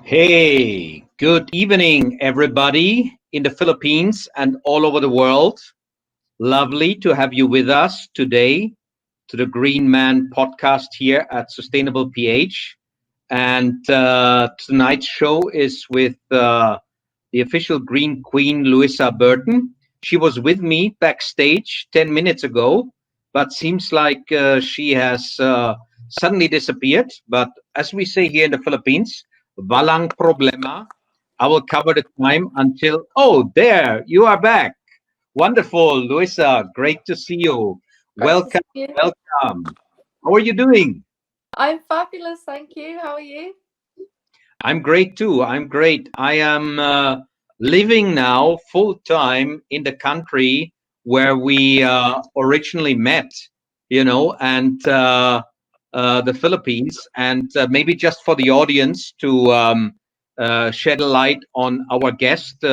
Hey, good evening, everybody in the Philippines and all over the world. Lovely to have you with us today to the Green Man podcast here at SustainablePH. And tonight's show is with the official Green Queen, Luissa Burton. She was with me backstage 10 minutes ago, but seems like she has suddenly disappeared. But as we say here in the Philippines, walang problema. I will cover the time until, oh, there, you are back. Wonderful, Luisa. Great to see you. Great to see Welcome, you. welcome. How are you doing? I'm fabulous, thank you. How are you? I'm great too. I'm great. I am living now full time in the country where we originally met, and the Philippines. And maybe just for the audience to shed a light on our guest,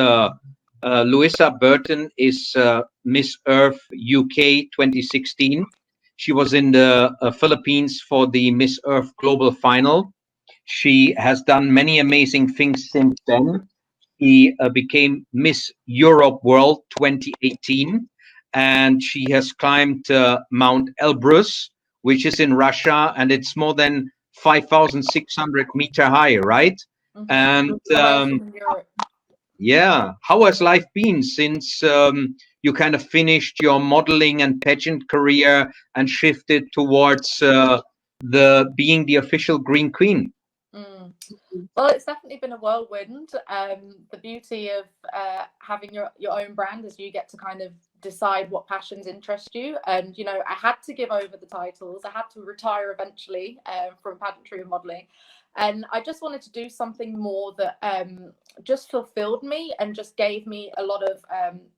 Luissa Burton is Miss Earth UK 2016. She was in the Philippines for the Miss Earth Global Final. She has done many amazing things since then. She became Miss Europe World 2018, and she has climbed Mount Elbrus, which is in Russia, and it's more than 5,600-meter high, right? And Amazing in Europe. yeah, how has life been since you kind of finished your modeling and pageant career and shifted towards the being the official Green Queen? Mm. Well, it's definitely been a whirlwind. The beauty of having your own brand is you get to kind of decide what passions interest you. And, I had to give over the titles. I had to retire eventually from pageantry and modeling. And I just wanted to do something more that just fulfilled me and just gave me a lot of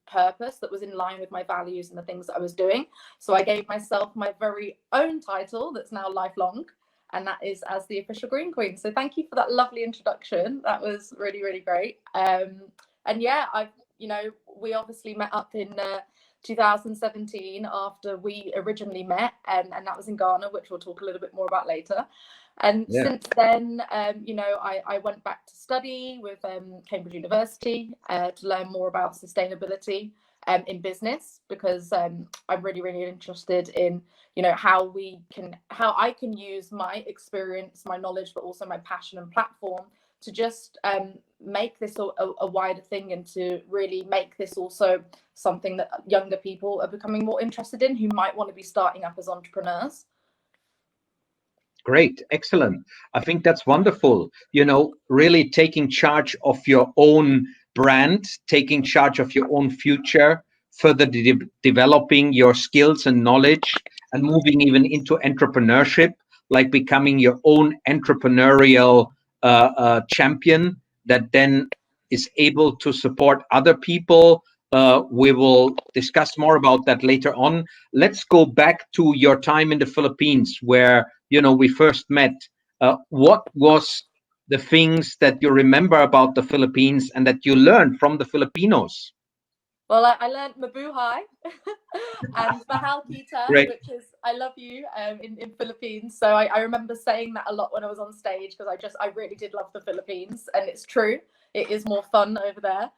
purpose that was in line with my values and the things that I was doing. So I gave myself my very own title that's now lifelong, and that is as the official Green Queen. So thank you for that lovely introduction. That was really, really great. And yeah, we obviously met up in 2017 after we originally met, and that was in Ghana, which we'll talk a little bit more about later. And since then, I went back to study with Cambridge University to learn more about sustainability in business, because I'm really, really interested in how I can use my experience, my knowledge, but also my passion and platform to just make this a wider thing, and to really make this also something that younger people are becoming more interested in, who might want to be starting up as entrepreneurs. Great, excellent. I think that's wonderful. Really taking charge of your own brand, taking charge of your own future, further developing your skills and knowledge, and moving even into entrepreneurship, like becoming your own entrepreneurial champion that then is able to support other people. We will discuss more about that later on. Let's go back to your time in the Philippines, where we first met. What was the things that you remember about the Philippines and that you learned from the Filipinos? Well, I learned Mabuhay and Mahal Kita, Great. which is I love you in Philippines. So I remember saying that a lot when I was on stage, because I really did love the Philippines, and it's true. It is more fun over there.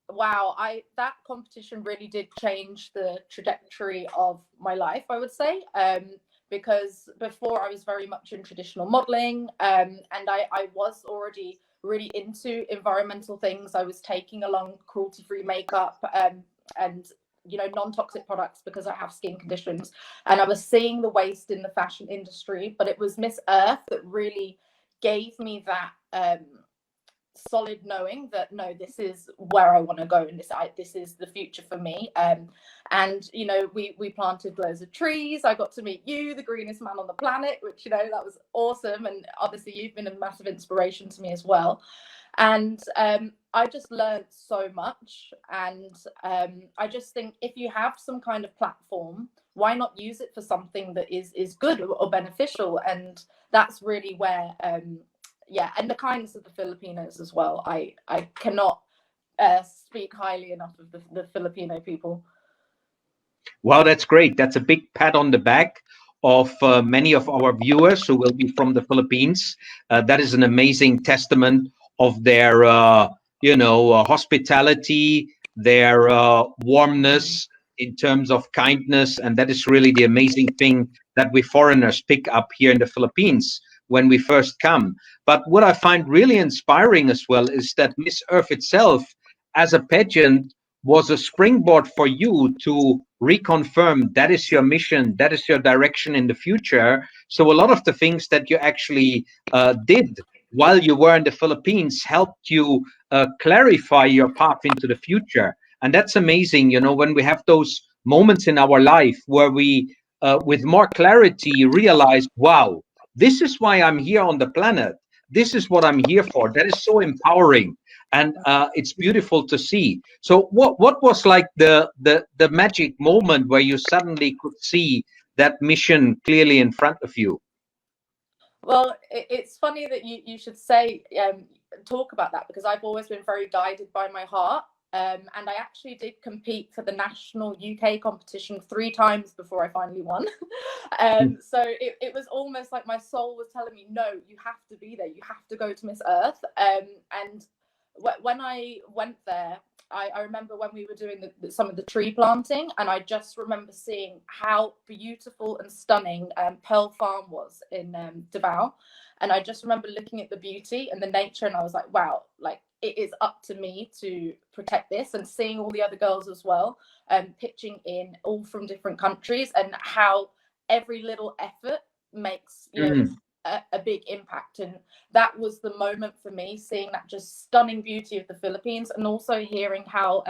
Wow, that competition really did change the trajectory of my life, I would say. Because before I was very much in traditional modeling, and I was already really into environmental things. I was taking along cruelty-free makeup and non-toxic products because I have skin conditions, and I was seeing the waste in the fashion industry. But it was Miss Earth that really gave me that solid knowing that no, this is where I want to go, and this is the future for me. And we planted loads of trees. I got to meet you, the greenest man on the planet, which that was awesome. And obviously you've been a massive inspiration to me as well. And I just learned so much. And I just think if you have some kind of platform, why not use it for something that is good or beneficial? And that's really where and the kindness of the Filipinos as well. I cannot speak highly enough of the Filipino people. Wow, that's great. That's a big pat on the back. of many of our viewers who will be from the Philippines. That is an amazing testament of their, hospitality, their warmness in terms of kindness. And that is really the amazing thing that we foreigners pick up here in the Philippines when we first come. But what I find really inspiring as well is that Miss Earth itself, as a pageant, was a springboard for you to reconfirm that is your mission, that is your direction in the future. So a lot of the things that you actually did while you were in the Philippines helped you clarify your path into the future. And that's amazing, when we have those moments in our life where we, with more clarity, realize, wow, this is why I'm here on the planet. This is what I'm here for. That is so empowering. And it's beautiful to see. So what was like the magic moment where you suddenly could see that mission clearly in front of you? Well, it's funny that you should say talk about that, because I've always been very guided by my heart. And I actually did compete for the national UK competition 3 times before I finally won. So it was almost like my soul was telling me, no, you have to be there. You have to go to Miss Earth. And when I went there, I remember when we were doing some of the tree planting, and I just remember seeing how beautiful and stunning Pearl Farm was in Davao. And I just remember looking at the beauty and the nature, and I was like, wow, like it is up to me to protect this, and seeing all the other girls as well, pitching in all from different countries, and how every little effort makes, a big impact. And that was the moment for me, seeing that just stunning beauty of the Philippines, and also hearing how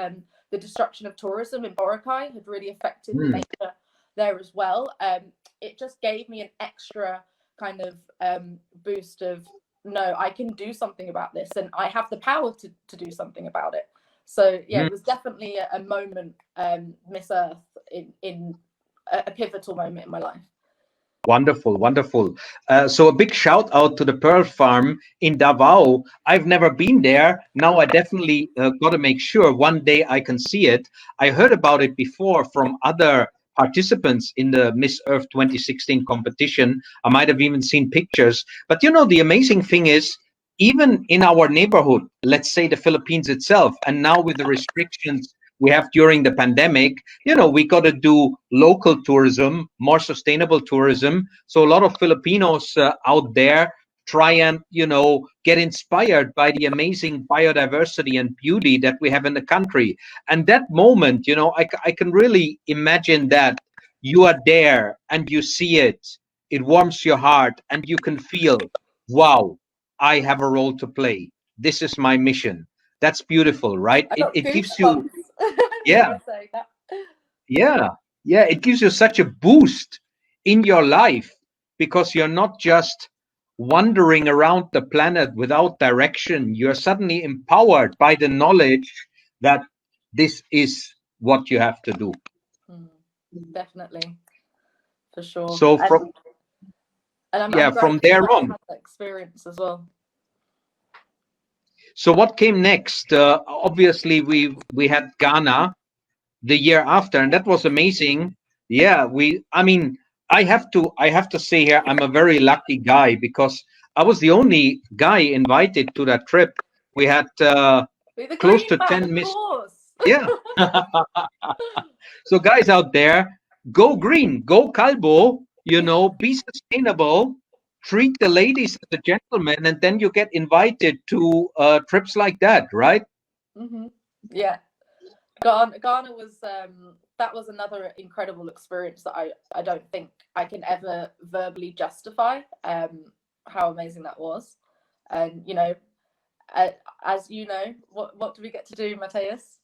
the destruction of tourism in Boracay had really affected the nature there as well. It just gave me an extra kind of boost of, no, I can do something about this, and I have the power to do something about it. So yeah, it was definitely a moment, Miss Earth, in a pivotal moment in my life. Wonderful, wonderful. So a big shout out to the Pearl Farm in Davao. I've never been there. Now I definitely got to make sure one day I can see it. I heard about it before from other participants in the Miss Earth 2016 competition. I might have even seen pictures. But the amazing thing is, even in our neighborhood, let's say the Philippines itself, and now with the restrictions we have during the pandemic, we got to do local tourism, more sustainable tourism. So a lot of Filipinos out there try and, get inspired by the amazing biodiversity and beauty that we have in the country. And that moment, I can really imagine that you are there and you see it. It warms your heart, and you can feel, wow, I have a role to play. This is my mission. That's beautiful, right? It gives you, yeah, it gives you such a boost in your life, because you're not just wandering around the planet without direction. You're suddenly empowered by the knowledge that this is what you have to do. Definitely, for sure. So from from there on, that experience as well. So what came next? Obviously, we had Ghana the year after, and that was amazing. Yeah, I have to say here, I'm a very lucky guy, because I was the only guy invited to that trip. We had close to 10 miss. Yeah. So guys out there, go green, go Calbo, be sustainable, treat the ladies as a gentleman, and then you get invited to trips like that, right? Yeah. Ghana was that was another incredible experience that I don't think I can ever verbally justify how amazing that was. And as you know, what do we get to do, Matthias?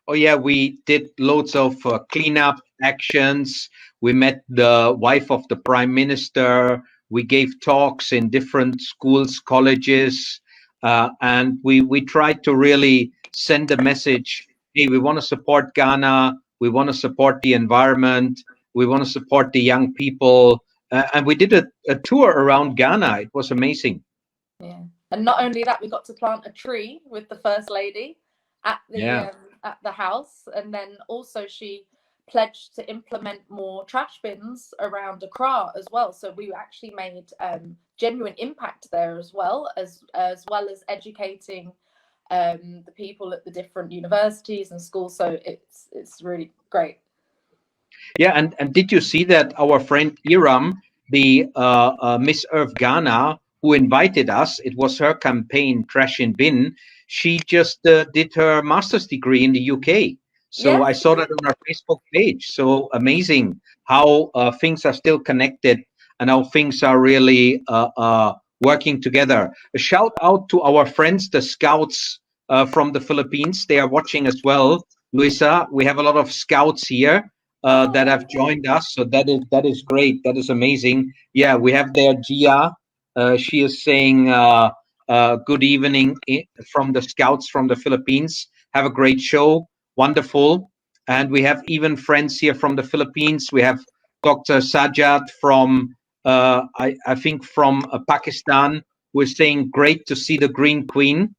Oh yeah, we did loads of cleanup actions. We met the wife of the prime minister. We gave talks in different schools, colleges, and we tried to really send a message. Hey, we want to support Ghana. We want to support the environment. We want to support the young people. And we did a tour around Ghana. It was amazing. Yeah, and not only that, we got to plant a tree with the First Lady at the house, and then also she pledged to implement more trash bins around Accra as well. So we actually made genuine impact there as well as educating the people at the different universities and schools. So it's really great. Yeah, and did you see that our friend Iram, the Miss Earth Ghana, who invited us, it was her campaign, Trash in Bin. She just did her master's degree in the UK. So I Yes. saw that on our Facebook page. So amazing how things are still connected and how things are really working together. A shout out to our friends, the Scouts from the Philippines. They are watching as well. Luissa, we have a lot of Scouts here that have joined us. So that is great. That is amazing. Yeah, we have there Gia. She is saying good evening from the Scouts from the Philippines. Have a great show. Wonderful. And we have even friends here from the Philippines. We have Dr. Sajjad from, I think from Pakistan. We're saying great to see the Green Queen.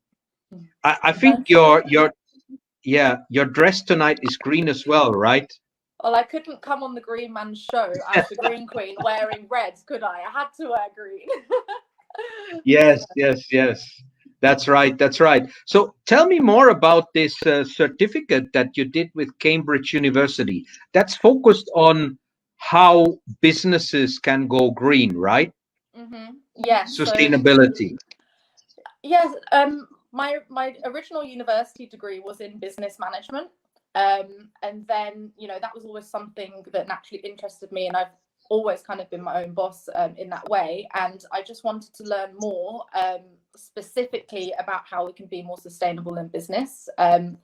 I think your dress tonight is green as well, right? Well, I couldn't come on the Green Man show as the Green Queen wearing red, could I? I had to wear green. Yes. That's right. That's right. So tell me more about this certificate that you did with Cambridge University. That's focused on how businesses can go green, right? Mm-hmm. Yes. Sustainability. Yes. My original university degree was in business management. And then, that was always something that naturally interested me, and I've always kind of been my own boss in that way. And I just wanted to learn more specifically about how we can be more sustainable in business. And,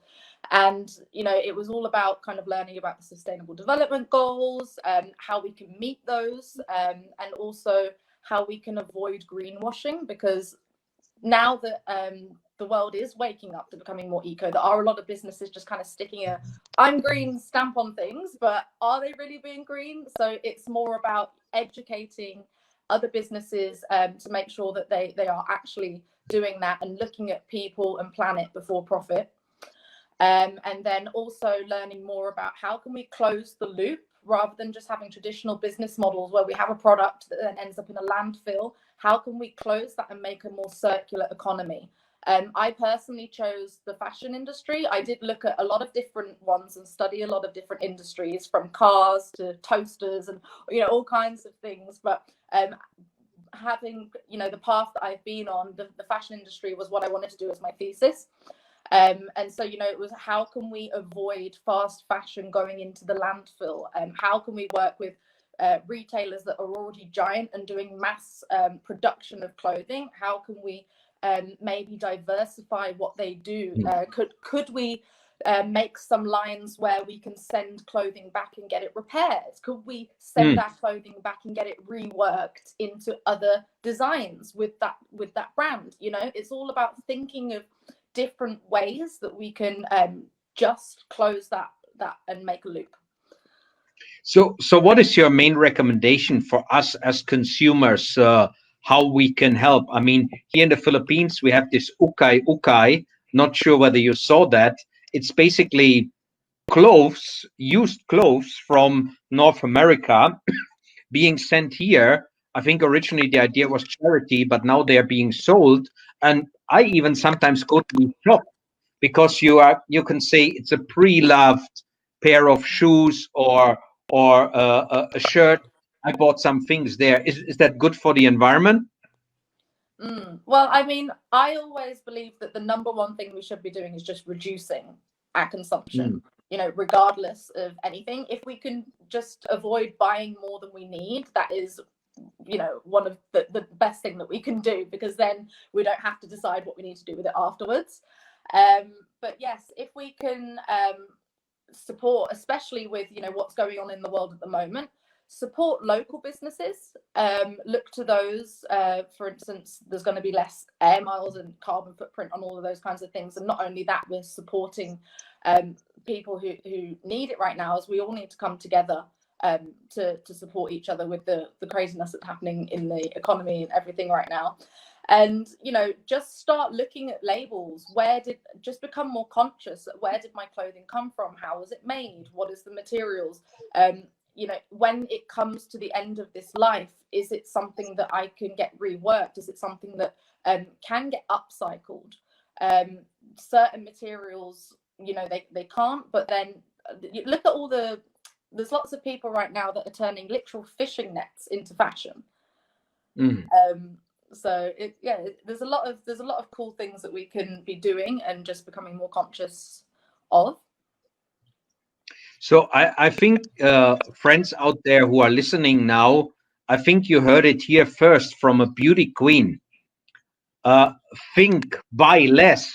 it was all about kind of learning about the Sustainable Development Goals, how we can meet those, and also how we can avoid greenwashing, because now that the world is waking up to becoming more eco, there are a lot of businesses just kind of sticking a "I'm green" stamp on things, but are they really being green? So it's more about educating other businesses to make sure that they are actually doing that and looking at people and planet before profit. And then also learning more about how can we close the loop rather than just having traditional business models where we have a product that then ends up in a landfill. How can we close that and make a more circular economy? I personally chose the fashion industry. I did look at a lot of different ones and study a lot of different industries, from cars to toasters and all kinds of things. But having the path that I've been on, the fashion industry was what I wanted to do as my thesis. And so it was, how can we avoid fast fashion going into the landfill? How can we work with retailers that are already giant and doing mass production of clothing? How can we maybe diversify what they do? Could we make some lines where we can send clothing back and get it repaired? Could we send our clothing back and get it reworked into other designs with that brand? It's all about thinking of different ways that we can just close that and make a loop. So what is your main recommendation for us as consumers, how we can help? I mean, here in the Philippines, we have this ukay. Not sure whether you saw that. It's basically used clothes from North America being sent here. I think originally the idea was charity, but now they are being sold. And I even sometimes go to the shop because you can say it's a pre-loved pair of shoes or a shirt. I bought some things there. Is that good for the environment? Well, I mean, I always believe that the number one thing we should be doing is just reducing our consumption, regardless of anything. If we can just avoid buying more than we need, that is, one of the best thing that we can do, because then we don't have to decide what we need to do with it afterwards. But yes, if we can support, especially with what's going on in the world at the moment, support local businesses, look to those. For instance, there's going to be less air miles and carbon footprint on all of those kinds of things. And not only that, we're supporting people who need it right now, as we all need to come together to support each other with the craziness that's happening in the economy and everything right now. And, you know, just start looking at labels. Just become more conscious. Where did my clothing come from? How was it made? What is the materials? You know, when it comes to the end of this life, is it something that I can get reworked? Is it something that can get upcycled? Certain materials, you know, they can't, but then you look at there's lots of people right now that are turning literal fishing nets into fashion. So there's a lot of cool things that we can be doing and just becoming more conscious of. So I think friends out there who are listening now, I think you heard it here first from a beauty queen. Think, buy less.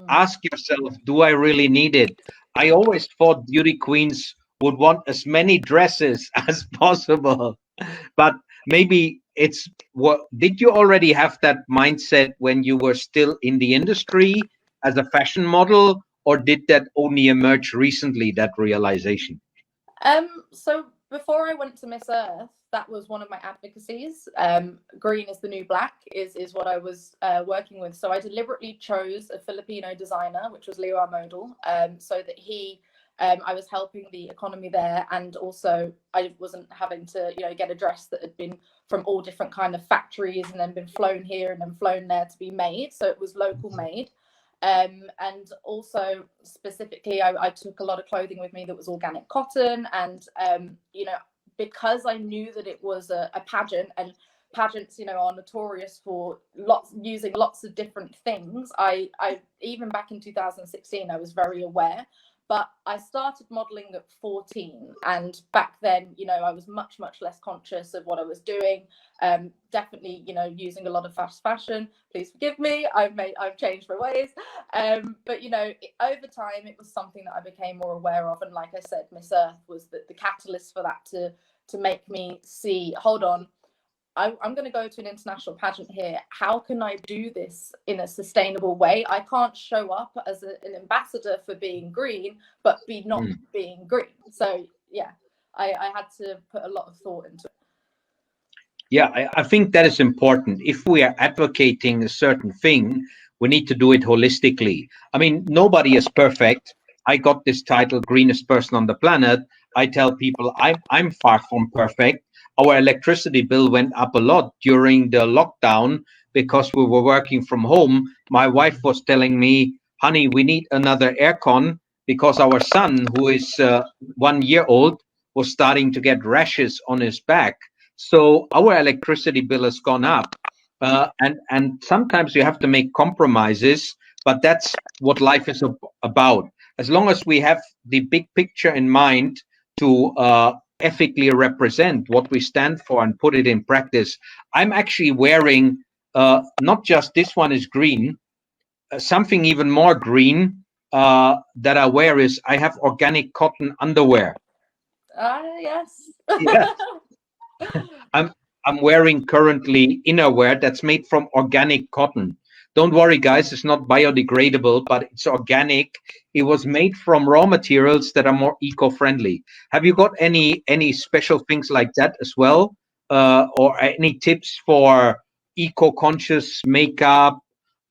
Ask yourself, do I really need it? I always thought beauty queens would want as many dresses as possible, but maybe it's did you already have that mindset when you were still in the industry as a fashion model, or did that only emerge recently, that realization? So before I went to Miss Earth, that was one of my advocacies. Green is the new black is what I was working with. So I deliberately chose a Filipino designer, which was Leo Model, so that I was helping the economy there, and also I wasn't having to, you know, get a dress that had been from all different kind of factories and then been flown here and then flown there to be made. So it was local made. And also specifically, I took a lot of clothing with me that was organic cotton, and you know, because I knew that it was a pageant, and pageants, you know, are notorious for using lots of different things. I even back in 2016, I was very aware. But I started modeling at 14, and back then, you know, I was much less conscious of what I was doing. Definitely, you know, using a lot of fast fashion. Please forgive me. I've changed my ways. But you know, over time, it was something that I became more aware of. And like I said, Miss Earth was the catalyst for that to make me see. Hold on. I'm going to go to an international pageant here. How can I do this in a sustainable way? I can't show up as an ambassador for being green, but be not being green. So yeah, I had to put a lot of thought into it. Yeah, I think that is important. If we are advocating a certain thing, we need to do it holistically. I mean, nobody is perfect. I got this title, greenest person on the planet. I tell people I'm far from perfect. Our electricity bill went up a lot during the lockdown because we were working from home. My wife was telling me, honey, we need another aircon because our son, who is 1 year old, was starting to get rashes on his back. So our electricity bill has gone up, and sometimes you have to make compromises, but that's what life is about. As long as we have the big picture in mind to ethically represent what we stand for and put it in practice. I'm actually wearing not just this one is green, something even more green that I wear is I have organic cotton underwear. Yes. Yeah. I'm wearing currently innerwear that's made from organic cotton. Don't worry, guys, it's not biodegradable, but it's organic. It was made from raw materials that are more eco-friendly. Have you got any special things like that as well, or any tips for eco-conscious makeup?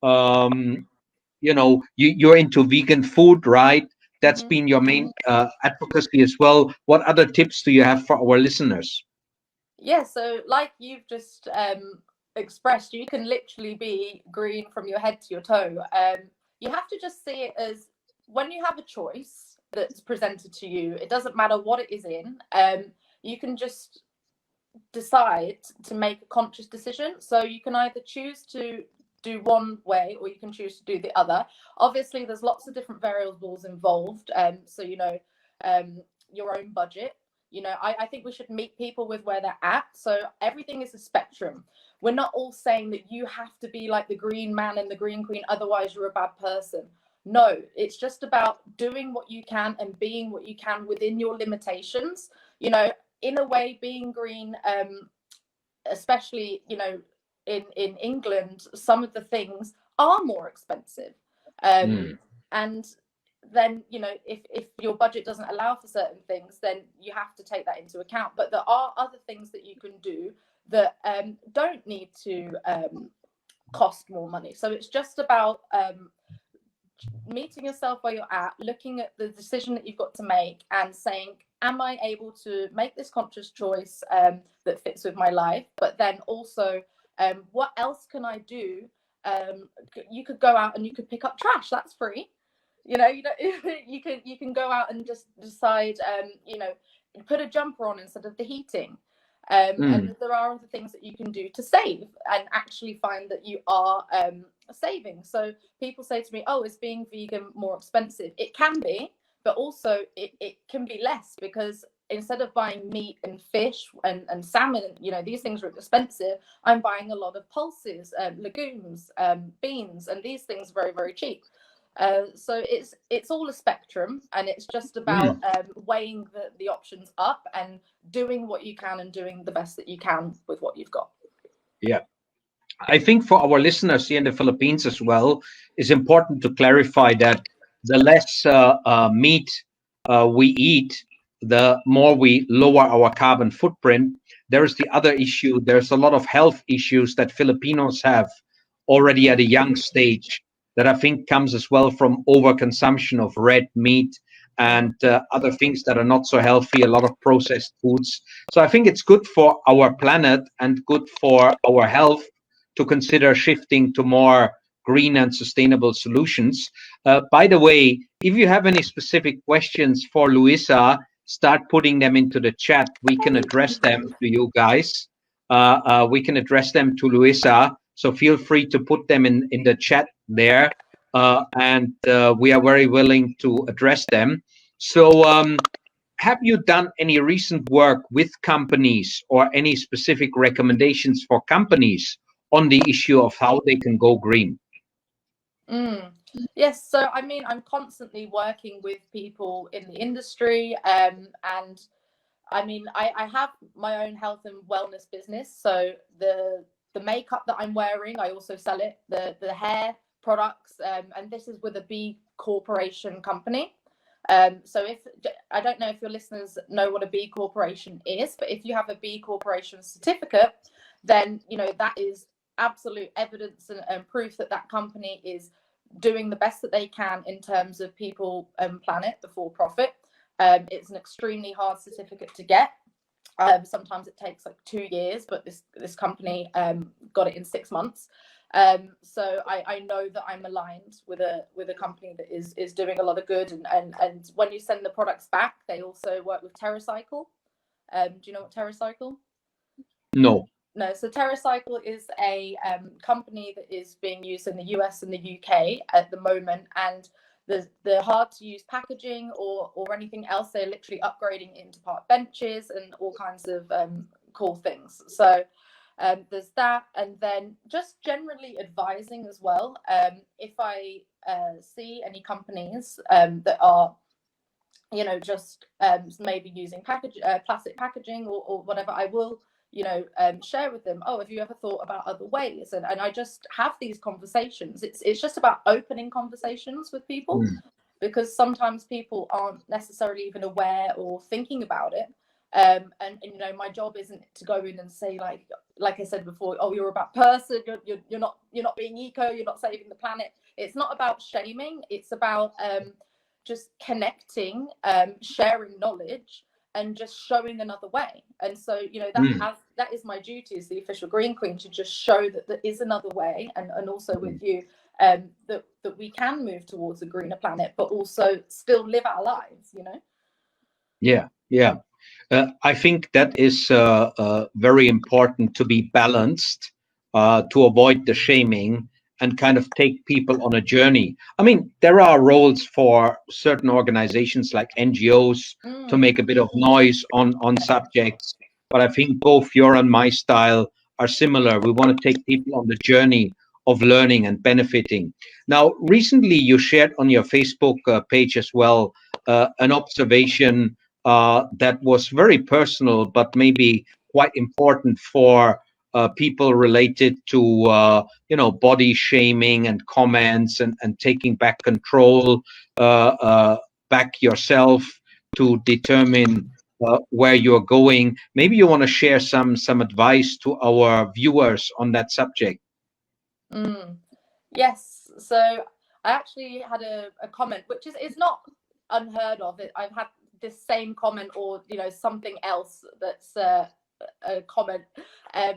You know, you're into vegan food, right? That's been your main advocacy as well. What other tips do you have for our listeners? Yeah, so like you've just expressed, you can literally be green from your head to your toe. You have to just see it as when you have a choice that's presented to you, it doesn't matter what it is in, you can just decide to make a conscious decision. So you can either choose to do one way or you can choose to do the other. Obviously, there's lots of different variables involved. So, you know, your own budget. You know, I think we should meet people with where they're at. So everything is a spectrum. We're not all saying that you have to be like the green man and the green queen, otherwise you're a bad person. No, it's just about doing what you can and being what you can within your limitations. You know, in a way, being green, especially, you know, in England, some of the things are more expensive. And then, you know, if your budget doesn't allow for certain things, then you have to take that into account. But there are other things that you can do that don't need to cost more money. So it's just about meeting yourself where you're at, looking at the decision that you've got to make and saying, am I able to make this conscious choice that fits with my life? But then also, what else can I do? You could go out and you could pick up trash. That's free. You know, you can go out and just decide, put a jumper on instead of the heating. And there are other things that you can do to save and actually find that you are saving. So people say to me, oh, is being vegan more expensive? It can be, but also it can be less, because instead of buying meat and fish and salmon, these things are expensive, I'm buying a lot of pulses, legumes, beans, and these things are very, very cheap. So it's all a spectrum, and it's just about weighing the options up and doing what you can and doing the best that you can with what you've got. Yeah. I think for our listeners here in the Philippines as well, it's important to clarify that the less meat we eat, the more we lower our carbon footprint. There is the other issue. There's a lot of health issues that Filipinos have already at a young stage, that I think comes as well from overconsumption of red meat and other things that are not so healthy, a lot of processed foods. So I think it's good for our planet and good for our health to consider shifting to more green and sustainable solutions. By the way, if you have any specific questions for Luissa, start putting them into the chat. We can address them to you guys. We can address them to Luissa. So feel free to put them in the chat there. And we are very willing to address them. So have you done any recent work with companies or any specific recommendations for companies on the issue of how they can go green? Yes, so I mean, I'm constantly working with people in the industry, and I mean, I have my own health and wellness business. So the makeup that I'm wearing, I also sell it. The hair products, and this is with a B Corporation company. So if I don't know if your listeners know what a B Corporation is, but if you have a B Corporation certificate, then that is absolute evidence and proof that that company is doing the best that they can in terms of people and planet before profit. It's an extremely hard certificate to get. Sometimes it takes like 2 years, but this company got it in 6 months. So I know that I'm aligned with a company that is doing a lot of good. And when you send the products back, they also work with TerraCycle. Do you know what TerraCycle? No. No, so TerraCycle is a company that is being used in the US and the UK at the moment, and the hard to use packaging or anything else, they're literally upgrading into park benches and all kinds of cool things. So there's that, and then just generally advising as well. If I see any companies that are just maybe using plastic packaging or whatever, I will share with them, oh, have you ever thought about other ways? And I just have these conversations. It's just about opening conversations with people, because sometimes people aren't necessarily even aware or thinking about it. And my job isn't to go in and say, like I said before, oh, you're a bad person, you're not being eco, you're not saving the planet. It's not about shaming. It's about just connecting, sharing knowledge, and just showing another way. And so that is my duty as the official Green Queen, to just show that there is another way, and also with you, that we can move towards a greener planet, but also still live our lives. Yeah. I think that is very important, to be balanced, to avoid the shaming and kind of take people on a journey. I mean, there are roles for certain organizations like NGOs to make a bit of noise on subjects, but I think both your and my style are similar. We want to take people on the journey of learning and benefiting. Now, recently you shared on your Facebook page as well an observation that was very personal, but maybe quite important for people related to body shaming and comments and taking back control back yourself to determine where you're going. Maybe you want to share some advice to our viewers on that subject. Yes. So I actually had a comment, which is not unheard of. I've had this same comment, or something else that's a comment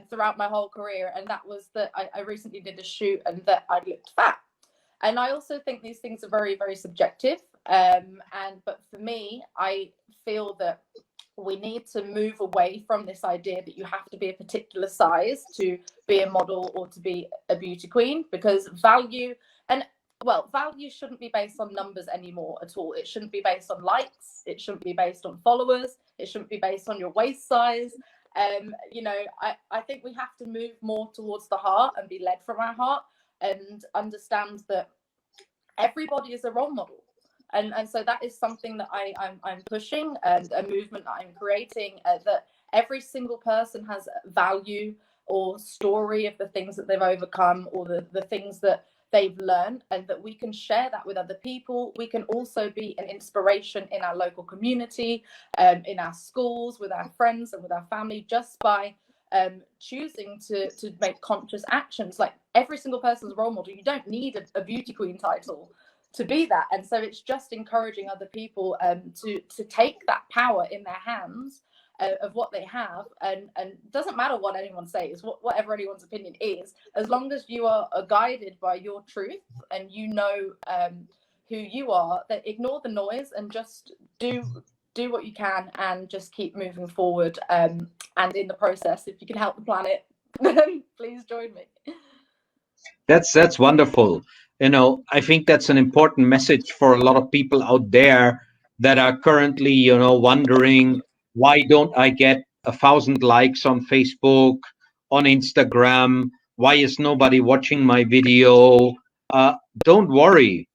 throughout my whole career, and that was that I recently did a shoot and that I looked fat. And I also think these things are very, very subjective. But for me, I feel that we need to move away from this idea that you have to be a particular size to be a model or to be a beauty queen, because value shouldn't be based on numbers anymore at all. It shouldn't be based on likes. It shouldn't be based on followers. It shouldn't be based on your waist size. I think we have to move more towards the heart and be led from our heart and understand that everybody is a role model. And so that is something that I'm pushing, and a movement that I'm creating, that every single person has value or story of the things that they've overcome, or the things that they've learned, and that we can share that with other people. We can also be an inspiration in our local community, in our schools, with our friends and with our family, just by choosing to make conscious actions. Like, every single person's a role model. You don't need a beauty queen title to be that. And so it's just encouraging other people to take that power in their hands of what they have, and it doesn't matter what anyone says, whatever anyone's opinion is, as long as you are guided by your truth and who you are, then ignore the noise and just do what you can and just keep moving forward. And in the process, if you can help the planet, then please join me. That's wonderful. I think that's an important message for a lot of people out there that are currently, wondering, why don't I get 1,000 likes on Facebook, on Instagram? Why is nobody watching my video? Don't worry.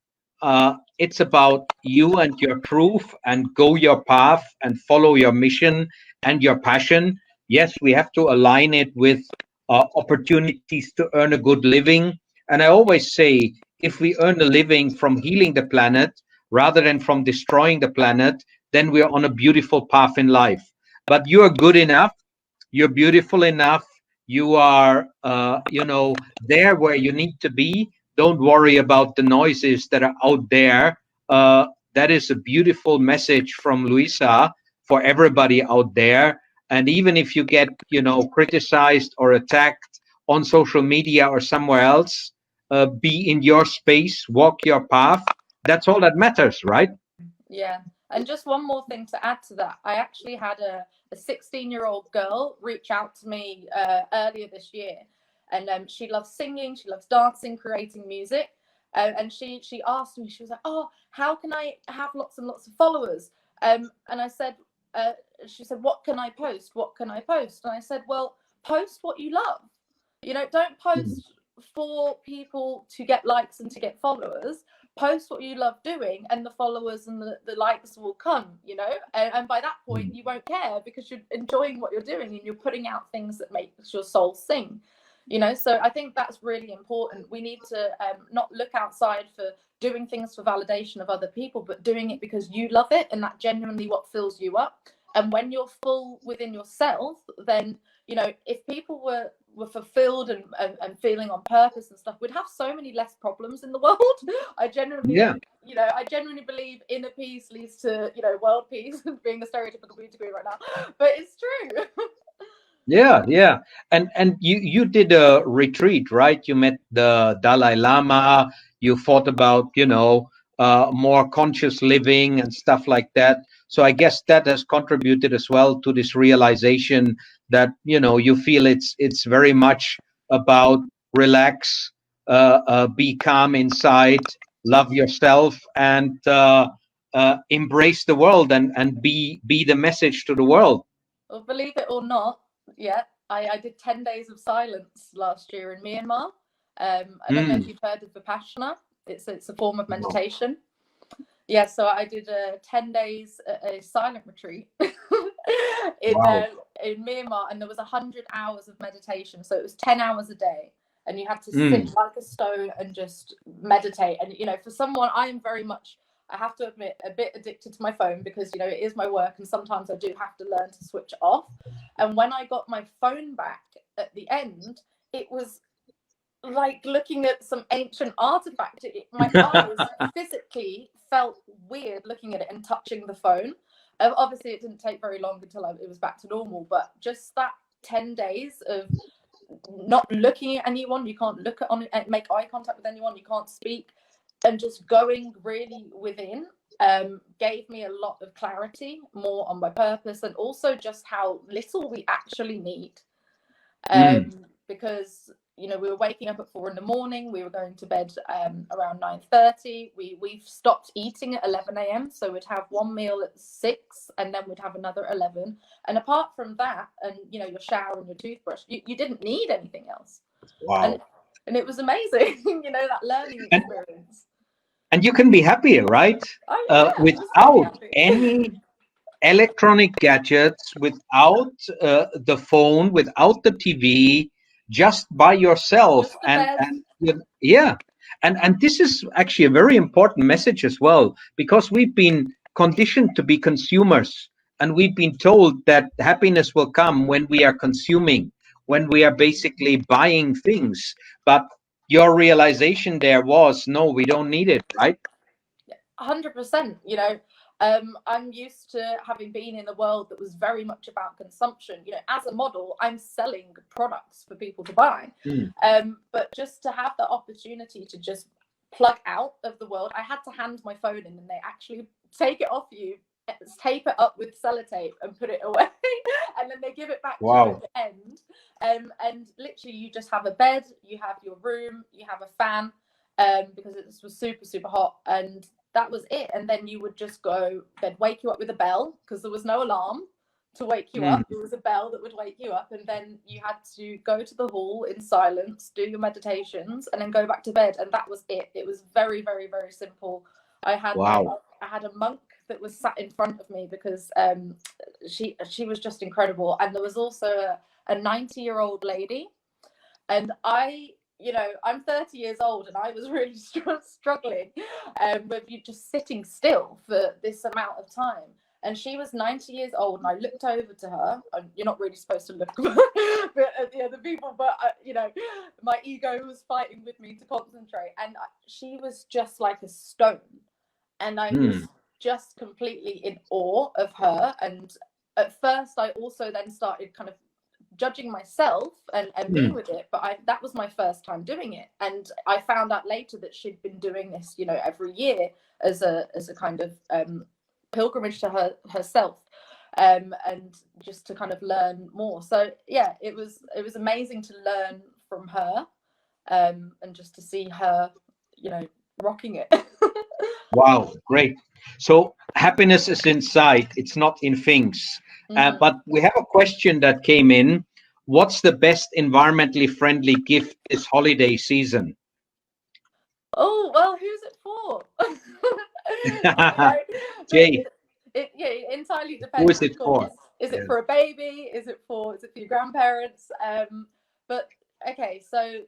It's about you and your truth, and go your path and follow your mission and your passion. Yes, we have to align it with opportunities to earn a good living. And I always say, if we earn a living from healing the planet rather than from destroying the planet, then we are on a beautiful path in life. But you are good enough. You're beautiful enough. You are, there where you need to be. Don't worry about the noises that are out there. That is a beautiful message from Luissa for everybody out there. And even if you get, criticized or attacked on social media or somewhere else, be in your space, walk your path. That's all that matters, right? Yeah. And just one more thing to add to that. I actually had a 16-year-old girl reach out to me earlier this year. And she loves singing, she loves dancing, creating music. And she asked me, she was like, oh, how can I have lots and lots of followers? And I said, she said, what can I post? What can I post? And I said, well, post what you love. Don't post for people to get likes and to get followers. Post what you love doing, and the followers and the likes will come, and by that point you won't care, because you're enjoying what you're doing and you're putting out things that makes your soul sing. So I think that's really important. We need to not look outside for doing things for validation of other people, but doing it because you love it, and that genuinely what fills you up. And when you're full within yourself, then if people were fulfilled and feeling on purpose and stuff, we'd have so many less problems in the world. I genuinely believe inner peace leads to world peace, being the stereotypical beauty queen right now, but it's true. Yeah. And you did a retreat, right? You met the Dalai Lama. You thought about, more conscious living and stuff like that. So I guess that has contributed as well to this realization that, you feel it's very much about relax, be calm inside, love yourself, and embrace the world, and be the message to the world. Well, believe it or not, yeah, I did 10 days of silence last year in Myanmar. I don't know if you've heard of Vipassana. It's a form of meditation. Yeah, so I did 10 days a silent retreat in Myanmar, and there was 100 hours of meditation. So it was 10 hours a day, and you had to sit like a stone and just meditate. And for someone, I am very much, I have to admit, a bit addicted to my phone, because it is my work, and sometimes I do have to learn to switch off. And when I got my phone back at the end, it was like looking at some ancient artifact. My eyes physically felt weird looking at it and touching the phone. Obviously, it didn't take very long until it was back to normal, but just that 10 days of not looking at anyone, you can't look at make eye contact with anyone, you can't speak, and just going really within gave me a lot of clarity, more on my purpose, and also just how little we actually need. Because, you know, we were waking up at 4 a.m, we were going to bed around 9:30. We've stopped eating at 11 a.m, so we'd have one meal at 6 and then we'd have another 11, and apart from that, and you know, your shower and your toothbrush, you didn't need anything else. Wow. And it was amazing. You know, that learning experience. And you can be happier, right? Oh, yeah, without any electronic gadgets, without the phone, without the TV, just by yourself. And this is actually a very important message as well, because we've been conditioned to be consumers, and we've been told that happiness will come when we are consuming, when we are basically buying things. But your realization there was, no, we don't need it, right? 100%. You know, I'm used to having been in a world that was very much about consumption. You know, as a model, I'm selling products for people to buy. But just to have the opportunity to just plug out of the world, I had to hand my phone in, and they actually take it off you, tape it up with sellotape and put it away, and then they give it back to you at the end. And literally, you just have a bed, you have your room, you have a fan, because it was super, super hot, and that was it. And then you would just go, they'd wake you up with a bell, because there was no alarm to wake you up. There was a bell that would wake you up, and then you had to go to the hall in silence, do your meditations, and then go back to bed. And that was it. It was very, very, very simple. I had a monk that was sat in front of me, because she was just incredible. And there was also a 90-year-old lady, and you know, I'm 30 years old, and I was really struggling with you just sitting still for this amount of time. And she was 90 years old, and I looked over to her. You're not really supposed to look at the other people, but you know, my ego was fighting with me to concentrate. And she was just like a stone, and I was just completely in awe of her. And at first, I also then started kind of judging myself and being with it, but that was my first time doing it. And I found out later that she'd been doing this, you know, every year as a kind of pilgrimage to herself, and just to kind of learn more. So yeah, it was amazing to learn from her, and just to see her, you know, rocking it. Wow, great. So happiness is inside, it's not in things. But we have a question that came in. What's the best environmentally friendly gift this holiday season? Oh, well, who's it for? Jay. It entirely depends. Who is it for? Is it for a baby? Is it for your grandparents? But okay, so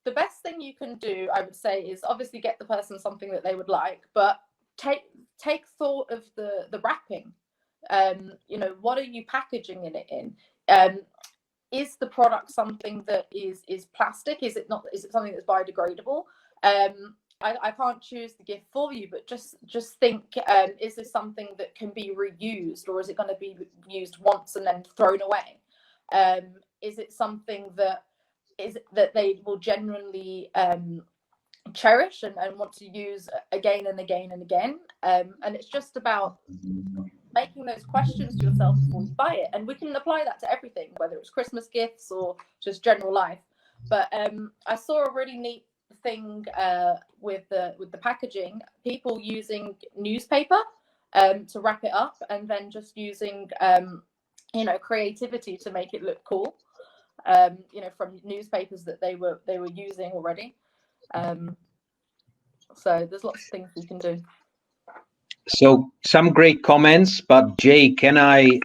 the best thing you can do, I would say, is obviously get the person something that they would like, but take thought of the wrapping. You know, what are you packaging it in? Is the product something that is plastic? Is it not? Is it something that's biodegradable? I can't choose the gift for you, but just think, is this something that can be reused, or is it going to be used once and then thrown away? Is it something that they will genuinely cherish and want to use again and again and again? And it's just about making those questions to yourself before you buy it. And we can apply that to everything, whether it's Christmas gifts or just general life. But I saw a really neat thing with the packaging, people using newspaper to wrap it up, and then just using you know, creativity to make it look cool, you know, from newspapers that they were using already. So there's lots of things you can do. So some great comments, but Jay, can I,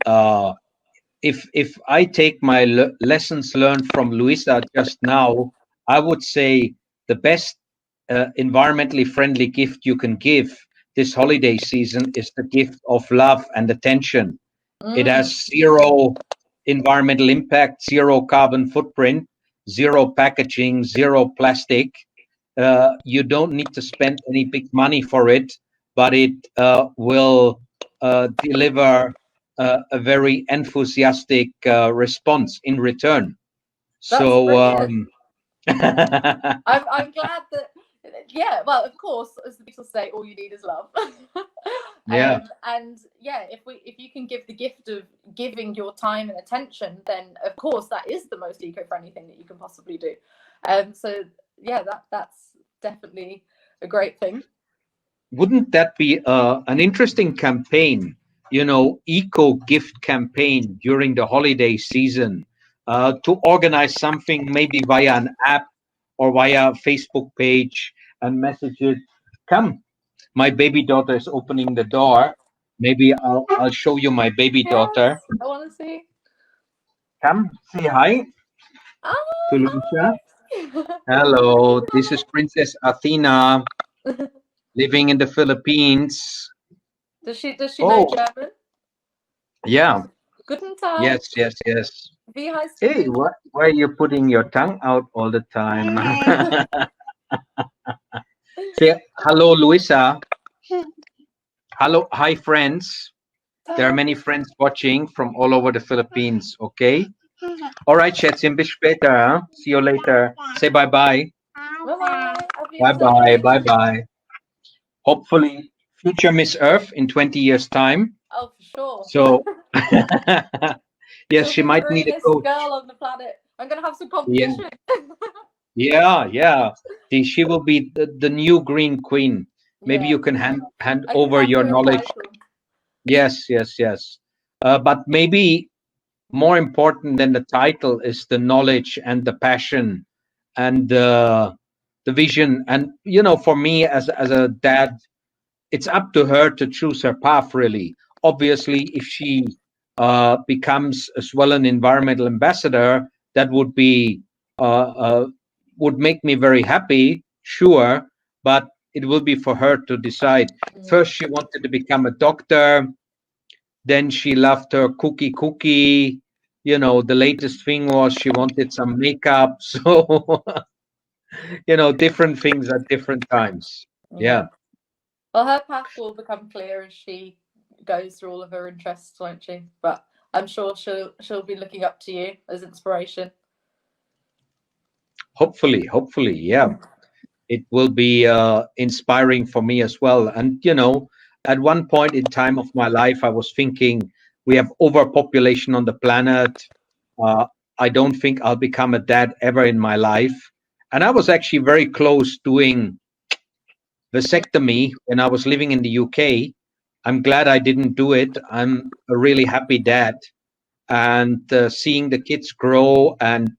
if I take my lessons learned from Luissa just now, I would say the best environmentally friendly gift you can give this holiday season is the gift of love and attention. It has zero environmental impact, zero carbon footprint, zero packaging, zero plastic. You don't need to spend any big money for it, but it will deliver a very enthusiastic response in return. That's So brilliant. I'm glad that, yeah, well, of course, as the Beatles say, all you need is love. yeah, And yeah, if you can give the gift of giving your time and attention, then of course that is the most eco-friendly thing that you can possibly do. So yeah, that's definitely a great thing. wouldn't that be an interesting campaign? Eco gift campaign during the holiday season, to organize something maybe via an app or via Facebook page and message it. Come, my baby daughter is opening the door. Maybe I'll show you my baby Yes, daughter. I want to see. Come, say hi Oh, to Lucia. hi. Hello, this is Princess Athena living in the Philippines. Does she know Oh, German? yeah. Guten Tag. Yes, yes, yes. Wie heißt Hey, du? why are you putting your tongue out all the time? Say hello, Luisa. Hello, hi, friends. There are many friends watching from all over the Philippines, okay? All right, Schätzchen, bis später. Huh? See you later. Say bye-bye. Bye-bye. Auf Bye-bye, Wiedersehen. bye-bye. Hopefully, future Miss Earth in 20 years' time. Oh, for sure. So, yes, She'll she be the might need a greenest coach. girl on the planet. I'm gonna have some Yeah, competition. yeah, yeah. She will be the new green queen. Maybe Yeah, you can hand I can over hand your her a knowledge. title. Yes, yes, yes. But maybe more important than the title is the knowledge and the passion and the vision. And for me as a dad, it's up to her to choose her path. Really, obviously, if she becomes as well an environmental ambassador, that would make me very happy. Sure, but it will be for her to decide. First, she wanted to become a doctor. Then she loved her cookie. The latest thing was she wanted some makeup. So, different things at different times. Yeah. Yeah. Well, her path will become clear as she goes through all of her interests, won't she? But I'm sure she'll be looking up to you as inspiration. Hopefully. Yeah. It will be inspiring for me as well. And, at one point in time of my life, I was thinking we have overpopulation on the planet. Uh, I don't think I'll become a dad ever in my life. And I was actually very close doing vasectomy when I was living in the UK. I'm glad I didn't do it. I'm a really happy dad. And seeing the kids grow and,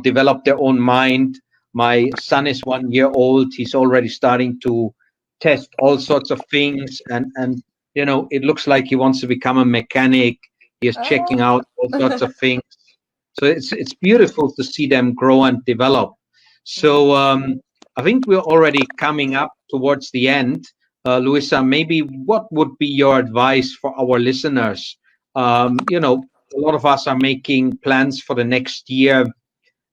develop their own mind. My son is 1 year old. He's already starting to test all sorts of things. And it looks like he wants to become a mechanic. He is checking Oh. out all sorts of things. So it's beautiful to see them grow and develop. So I think we're already coming up towards the end. Luisa, maybe what would be your advice for our listeners? A lot of us are making plans for the next year.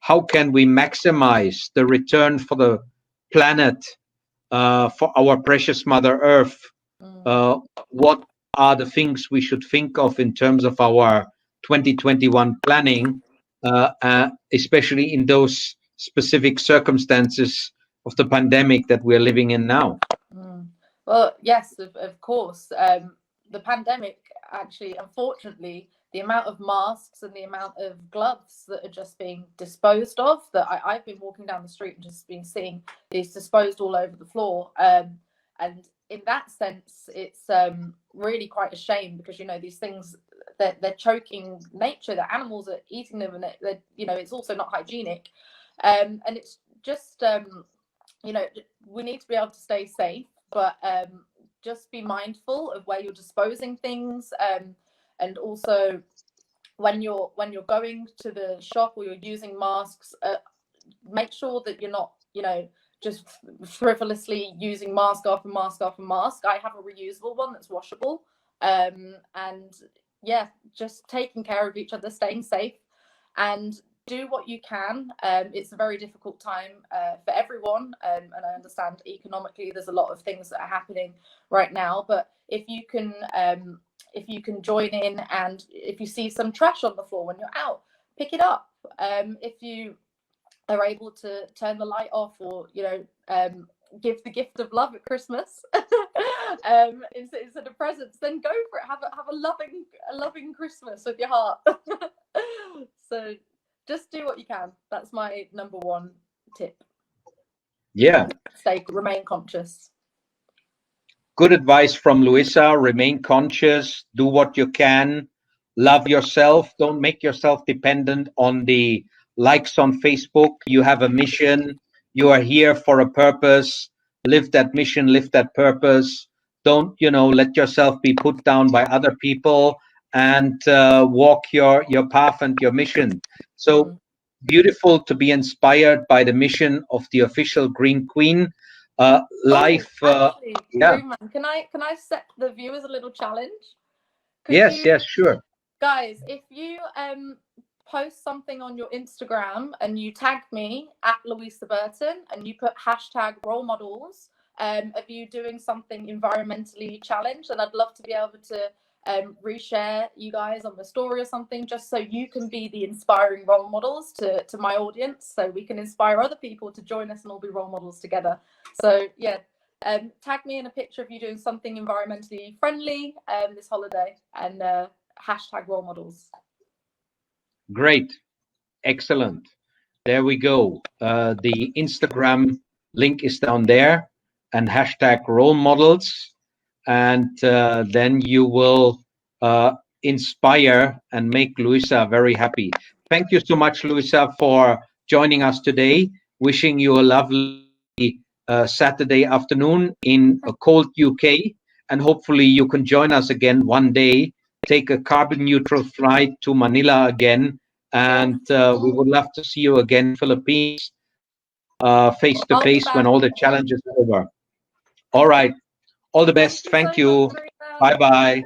How can we maximize the return for the planet, for our precious Mother Earth? Uh, what are the things we should think of in terms of our 2021 planning, especially in those specific circumstances of the pandemic that we're living in now? Well, yes, of course. The pandemic, actually, unfortunately, the amount of masks and the amount of gloves that are just being disposed of, that I've been walking down the street and just been seeing these disposed all over the floor. And in that sense, it's really quite a shame because, these things, they're choking nature, the animals are eating them, and it's also not hygienic. And it's just, we need to be able to stay safe, but just be mindful of where you're disposing things, and also when you're going to the shop or you're using masks, make sure that you're not just frivolously using mask after mask after mask. I have a reusable one that's washable, and yeah, just taking care of each other, staying safe, and do what you can. It's a very difficult time for everyone, and I understand economically there's a lot of things that are happening right now. But if you can join in, and if you see some trash on the floor when you're out, pick it up. If you are able to turn the light off, or give the gift of love at Christmas instead of presents, then go for it. Have a loving Christmas with your heart. So just do what you can. That's my number one tip. Yeah. Remain conscious. Good advice from Luissa. Remain conscious. Do what you can. Love yourself. Don't make yourself dependent on the likes on Facebook. You have a mission. You are here for a purpose. Live that mission, live that purpose. Don't, let yourself be put down by other people, and walk your path and your mission. So beautiful to be inspired by the mission of the official Green Queen. Life. Actually, Green Man, can I set the viewers a little challenge? Yes, sure. Guys, if you post something on your Instagram and you tag me at Luissa Burton and you put #role models of you doing something environmentally challenged, and I'd love to be able to reshare you guys on the story or something, just so you can be the inspiring role models to my audience, so we can inspire other people to join us and all be role models together. So yeah, tag me in a picture of you doing something environmentally friendly this holiday, and #role models. Great. Excellent. There we go. The Instagram link is down there, and #role models. And then you will inspire and make Luissa very happy. Thank you so much, Luissa, for joining us today. Wishing you a lovely Saturday afternoon in a cold UK. And hopefully you can join us again one day. Take a carbon neutral flight to Manila again, and we would love to see you again, Philippines, face to face when all the challenges are over. All right, all the best. Thank you. Bye bye.